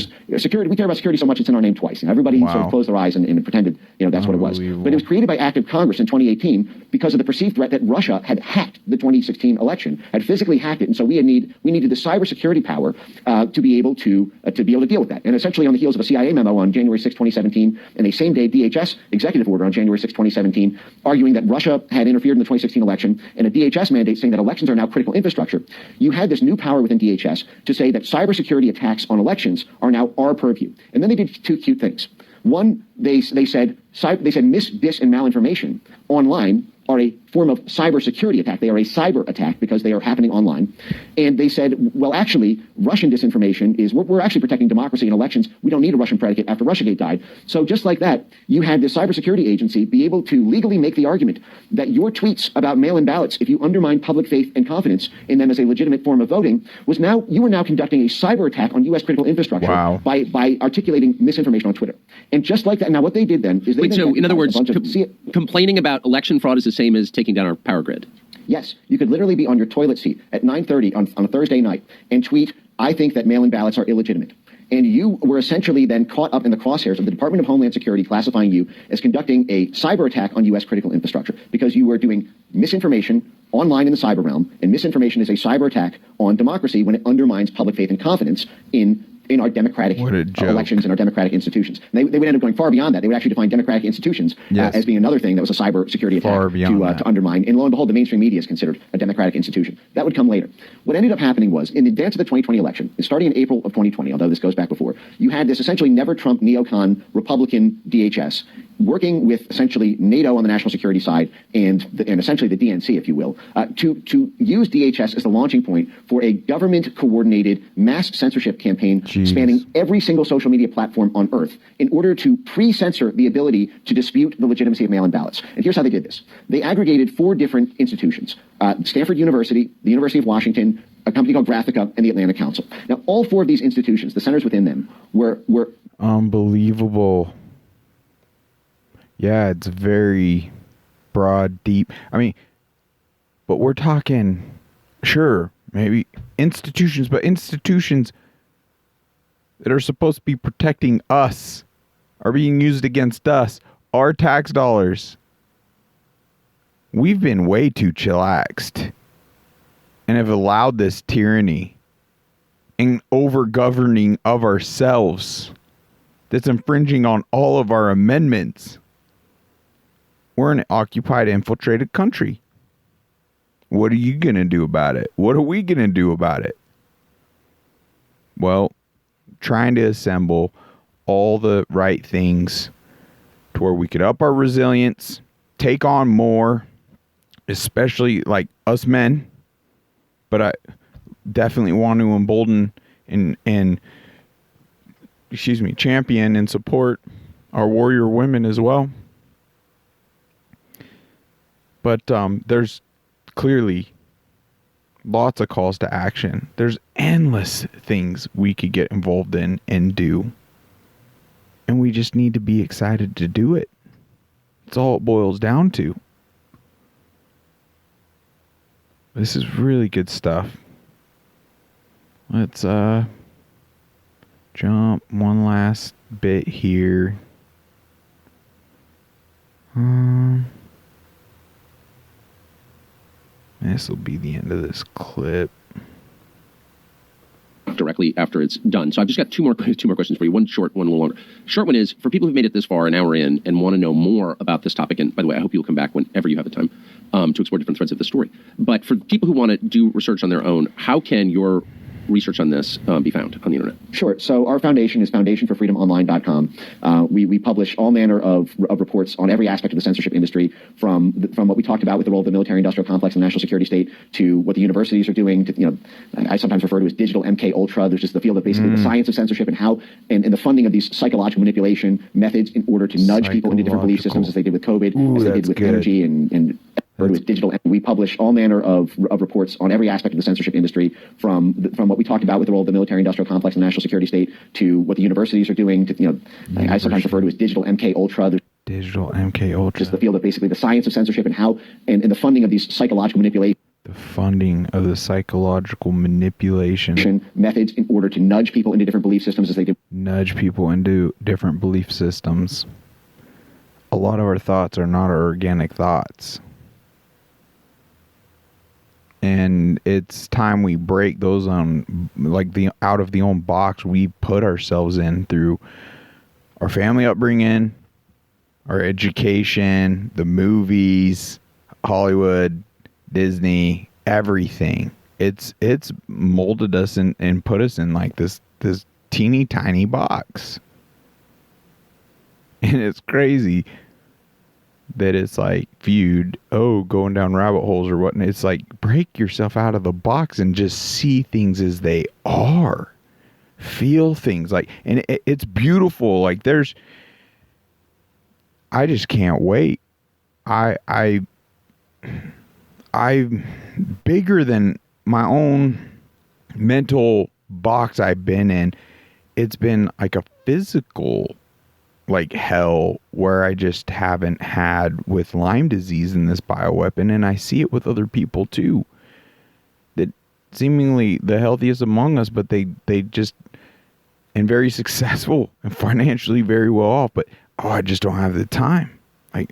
care about security so much it's in our name twice. Everybody sort of closed their eyes and pretended that's what it was. But it was created by act of Congress in 2018 because of the perceived threat that Russia had hacked the 2016 election, had physically hacked it, and so we needed the cybersecurity power to be able to deal with that. And essentially on the heels of a CIA memo on January 6, 2017, and a same-day DHS executive order on January 6, 2017, arguing that Russia had interfered in the 2016 election, and a DHS mandate saying that elections are now critical infrastructure, you had this new power within DHS to say that cybersecurity attacks on elections are now our purview. And then they did two cute things. One, they said mis, dis, and malinformation online are a form of cybersecurity attack. They are a cyber attack because they are happening online. And they said, well, actually, Russian disinformation is, we're actually protecting democracy in elections. We don't need a Russian predicate after Russiagate died. So just like that, you had this cybersecurity agency be able to legally make the argument that your tweets about mail-in ballots, if you undermine public faith and confidence in them as a legitimate form of voting, you were now conducting a cyber attack on U.S. critical infrastructure by articulating misinformation on Twitter. And just like that, now what they did then is in other words, complaining about election fraud is the same as taking down our power grid. Yes, you could literally be on your toilet seat at 9:30 on a Thursday night and tweet, I think that mail-in ballots are illegitimate. And you were essentially then caught up in the crosshairs of the Department of Homeland Security classifying you as conducting a cyber attack on U.S. critical infrastructure because you were doing misinformation online in the cyber realm, and misinformation is a cyber attack on democracy when it undermines public faith and confidence in our democratic elections and our democratic institutions. And they would end up going far beyond that. They would actually define democratic institutions as being another thing that was a cyber security attack to undermine. And lo and behold, the mainstream media is considered a democratic institution. That would come later. What ended up happening was, in advance of the 2020 election, starting in April of 2020, although this goes back before, you had this essentially never-Trump neocon Republican DHS working with essentially NATO on the national security side and essentially the DNC, if you will, to use DHS as the launching point for a government-coordinated mass censorship campaign spanning every single social media platform on Earth in order to pre-censor the ability to dispute the legitimacy of mail-in ballots. And here's how they did this. They aggregated 4 different institutions, Stanford University, the University of Washington, a company called Graphica, and the Atlantic Council. Now, all 4 of these institutions, the centers within them, were unbelievable. Yeah, it's very broad, deep. I mean, but we're talking, sure, maybe institutions, but institutions that are supposed to be protecting us are being used against us, our tax dollars. We've been way too chillaxed and have allowed this tyranny and over-governing of ourselves that's infringing on all of our amendments. We're an occupied, infiltrated country. What are you going to do about it? What are we going to do about it? Well, trying to assemble all the right things to where we could up our resilience, take on more, especially like us men, but I definitely want to embolden and champion and support our warrior women as well. But there's clearly lots of calls to action. There's endless things we could get involved in and do. And we just need to be excited to do it. That's all it boils down to. This is really good stuff. Let's jump one last bit here. This will be the end of this clip. Directly after it's done. So I've just got two more questions for you. One short, one a little longer. Short one is for people who've made it this far, an hour in, and want to know more about this topic. And by the way, I hope you'll come back whenever you have the time to explore different threads of the story. But for people who want to do research on their own, how can your research on this be found on the internet? Sure. So our foundation is foundationforfreedomonline.com. We publish all manner of reports on every aspect of the censorship industry, from what we talked about with the role of the military-industrial complex and national security state, to what the universities are doing. To, I sometimes refer to as digital MK Ultra. There's just the field of basically the science of censorship and how and the funding of these psychological manipulation methods in order to nudge people into different belief systems, as they did with COVID, as they did with energy and with digital. We publish all manner of reports on every aspect of the censorship industry, from what we talked about with the role of the military-industrial complex and national security state, to what the universities are doing. To, I sometimes refer to as digital MK Ultra. Digital MK Ultra. Just the field of basically the science of censorship and how and the funding of these psychological manipulation. The funding of the psychological manipulation methods in order to nudge people into different belief systems, as they did. Nudge people into different belief systems. A lot of our thoughts are not our organic thoughts. And it's time we break those out of the own box we put ourselves in through our family upbringing, our education, the movies, Hollywood, Disney, everything. It's molded us and put us in like this teeny tiny box. And it's crazy that it's like viewed, going down rabbit holes or whatnot. It's like, break yourself out of the box and just see things as they are. Feel things like, and it's beautiful. Like I just can't wait. I'm bigger than my own mental box I've been in. It's been like a physical like hell where I just haven't had with Lyme disease in this bioweapon, and I see it with other people too. That seemingly the healthiest among us, but they just, and very successful and financially very well off, but I just don't have the time, like,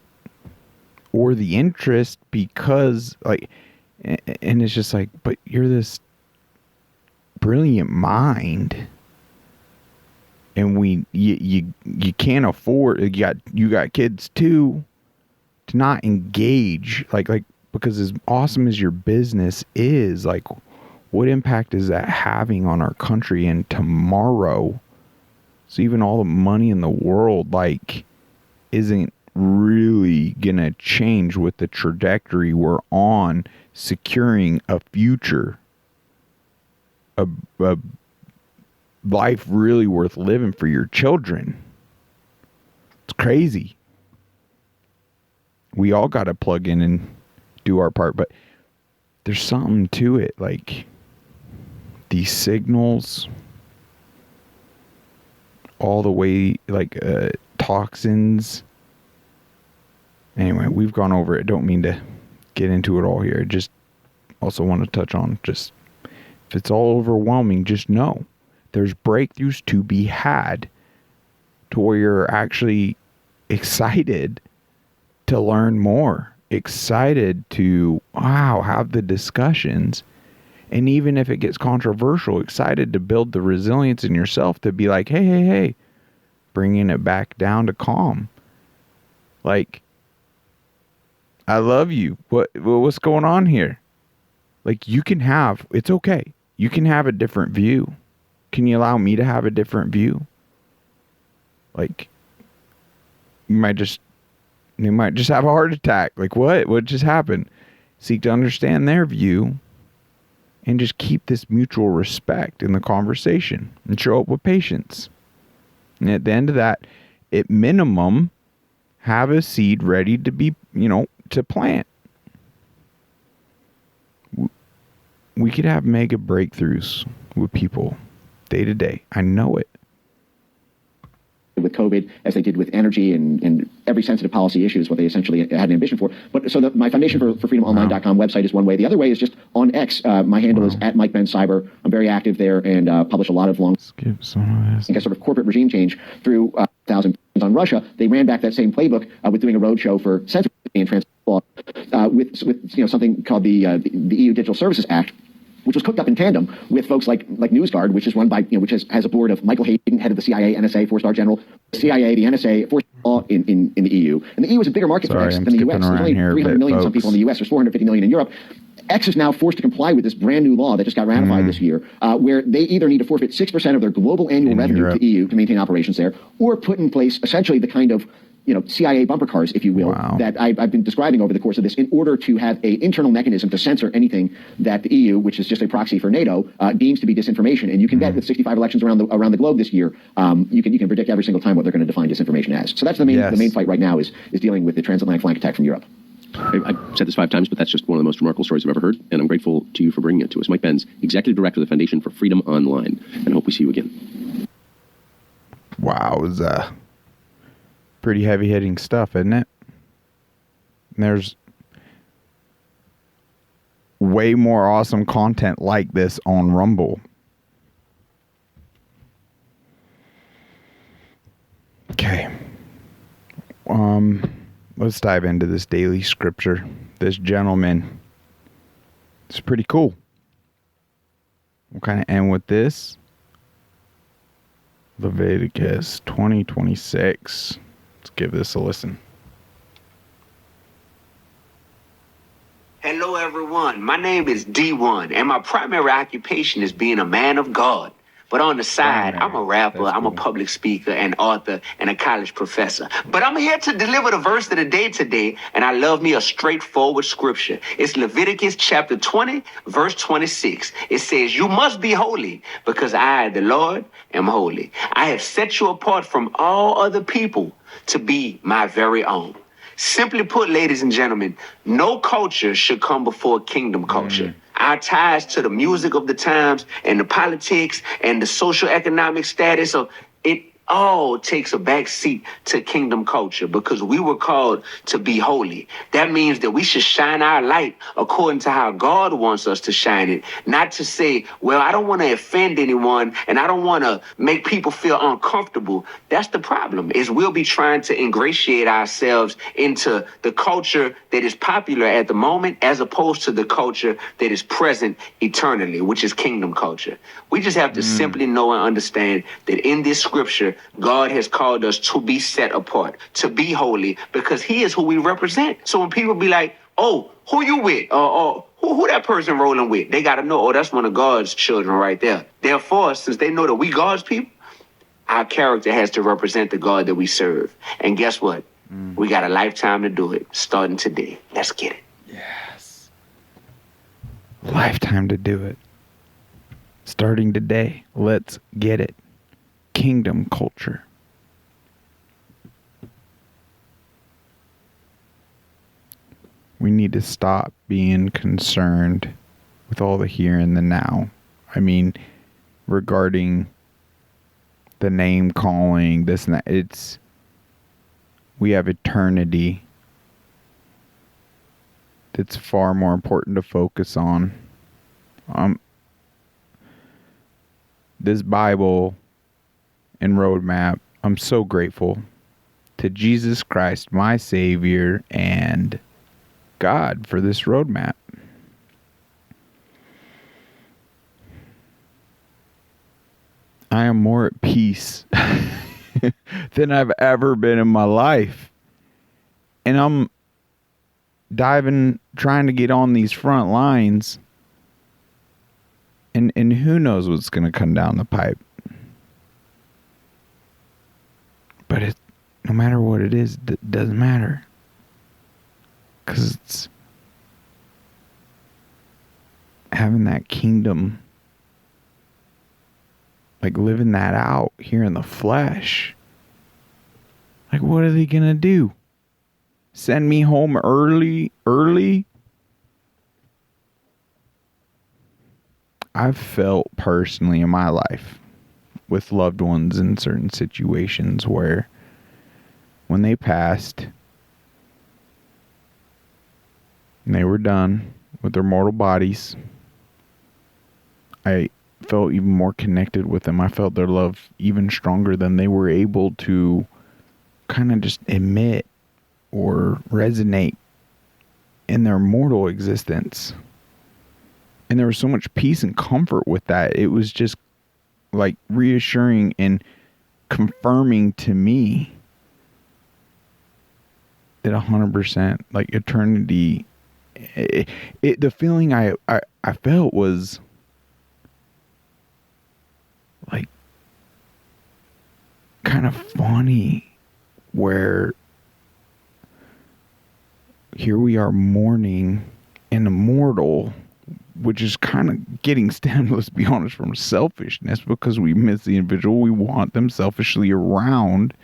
or the interest, because like, and it's just like, but you're this brilliant mind. And you can't afford, you got kids too, to not engage, like because as awesome as your business is, like, what impact is that having on our country and tomorrow? So even all the money in the world, like, isn't really gonna change with the trajectory we're on, securing a future, a life really worth living for your children. It's crazy. We all got to plug in and do our part, but there's something to it. Like these signals, all the way, like toxins. Anyway, we've gone over it. Don't mean to get into it all here. Just also want to touch on, just if it's all overwhelming, just know there's breakthroughs to be had to where you're actually excited to learn more, excited to, have the discussions. And even if it gets controversial, excited to build the resilience in yourself to be like, hey, bringing it back down to calm. Like, I love you. What's going on here? Like, it's okay. You can have a different view. Can you allow me to have a different view? Like, you might just have a heart attack. Like, what just happened? seek to understand their view, and just keep this mutual respect in the conversation and show up with patience. And at the end of that, at minimum, have a seed ready to be, to plant. We could have mega breakthroughs with people day to day. I know it. With COVID, as they did with energy and every sensitive policy issue is what they essentially had an ambition for. But so my foundation for freedomonline.com website is one way. The other way is just on X. My handle is at Mike Ben Cyber. I'm very active there and publish a lot of long, skip some of this. I guess, sort of corporate regime change through 1,000 on Russia. They ran back that same playbook with doing a roadshow for censorship and trans law with something called the EU Digital Services Act, which was cooked up in tandem with folks like NewsGuard, which is run by, which has a board of Michael Hayden, head of the CIA, NSA, four-star general, CIA, the NSA, four-star law in the EU. And the EU is a bigger market for X than the US. There's only 300 million some people in the US. There's 450 million in Europe. X is now forced to comply with this brand new law that just got ratified this year, where they either need to forfeit 6% of their global annual revenue to EU to maintain operations there, or put in place essentially the kind of CIA bumper cars, if you will, that I've been describing over the course of this, in order to have an internal mechanism to censor anything that the EU, which is just a proxy for NATO, deems to be disinformation. And you can bet with 65 elections around the globe this year, you can predict every single time what they're going to define disinformation as. So that's the main fight right now is dealing with the transatlantic flank attack from Europe. I've said this 5 times, but that's just one of the most remarkable stories I've ever heard, and I'm grateful to you for bringing it to us. Mike Benz, Executive Director of the Foundation for Freedom Online, and I hope we see you again. Wow, it was pretty heavy-hitting stuff, isn't it? There's way more awesome content like this on Rumble. Okay. Let's dive into this daily scripture. This gentleman. It's pretty cool. We'll kind of end with this. Leviticus 20:26. Let's give this a listen. Hello, everyone. My name is D1, and my primary occupation is being a man of God. But on the side, I'm a rapper, I'm a public speaker, an author, and a college professor. But I'm here to deliver the verse of the day today, and I love me a straightforward scripture. It's Leviticus chapter 20, verse 26. It says, "You must be holy, because I, the Lord, am holy. I have set you apart from all other people to be my very own." Simply put, ladies and gentlemen, no culture should come before kingdom culture. Our ties to the music of the times and the politics and the social economic status of it all takes a back seat to kingdom culture because we were called to be holy. That means that we should shine our light according to how God wants us to shine it, not to say, well, I don't want to offend anyone and I don't want to make people feel uncomfortable. That's the problem, is we'll be trying to ingratiate ourselves into the culture that is popular at the moment as opposed to the culture that is present eternally, which is kingdom culture. We just have to simply know and understand that in this scripture, God has called us to be set apart, to be holy, because he is who we represent. So when people be like, oh, who you with? Or who that person rolling with? They got to know, oh, that's one of God's children right there. Therefore, since they know that we God's people, our character has to represent the God that we serve. And guess what? We got a lifetime to do it, starting today. Let's get it. Yes. Lifetime to do it. Starting today. Let's get it. Kingdom culture. We need to stop being concerned with all the here and the now. I mean, regarding the name calling, this and that, we have eternity that's far more important to focus on. This Bible and roadmap, I'm so grateful to Jesus Christ, my Savior, and God for this roadmap. I am more at peace than I've ever been in my life. And I'm trying to get on these front lines. And who knows what's going to come down the pipe. But no matter what it is, it doesn't matter. Because having that kingdom, like living that out here in the flesh. Like, what are they gonna do? Send me home early? I've felt personally in my life with loved ones in certain situations where when they passed and they were done with their mortal bodies, I felt even more connected with them. I felt their love even stronger than they were able to kind of just admit or resonate in their mortal existence. And there was so much peace and comfort with that. It was just like reassuring and confirming to me that 100%, like eternity, the feeling I felt was like kind of funny, where here we are mourning an immortal, which is kind of getting stemmed, let's be honest, from selfishness, because we miss the individual. We want them selfishly around.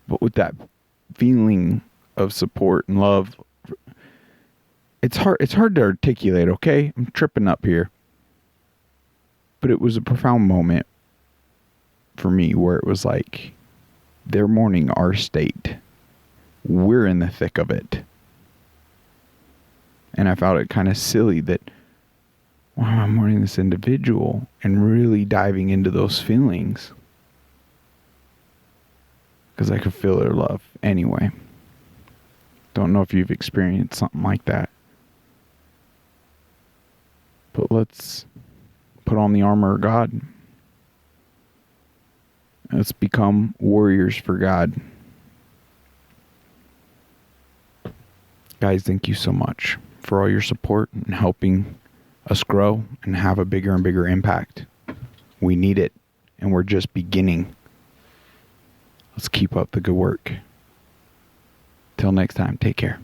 But with that feeling of support and love, it's hard to articulate, okay? I'm tripping up here. But it was a profound moment for me where it was like, they're mourning our state. We're in the thick of it. And I found it kind of silly that, why am I mourning this individual? And really diving into those feelings. Because I could feel their love anyway. Don't know if you've experienced something like that. But let's put on the armor of God. Let's become warriors for God. Guys, thank you so much for all your support and helping us grow and have a bigger and bigger impact. We need it, and we're just beginning. Let's keep up the good work. Till next time, take care.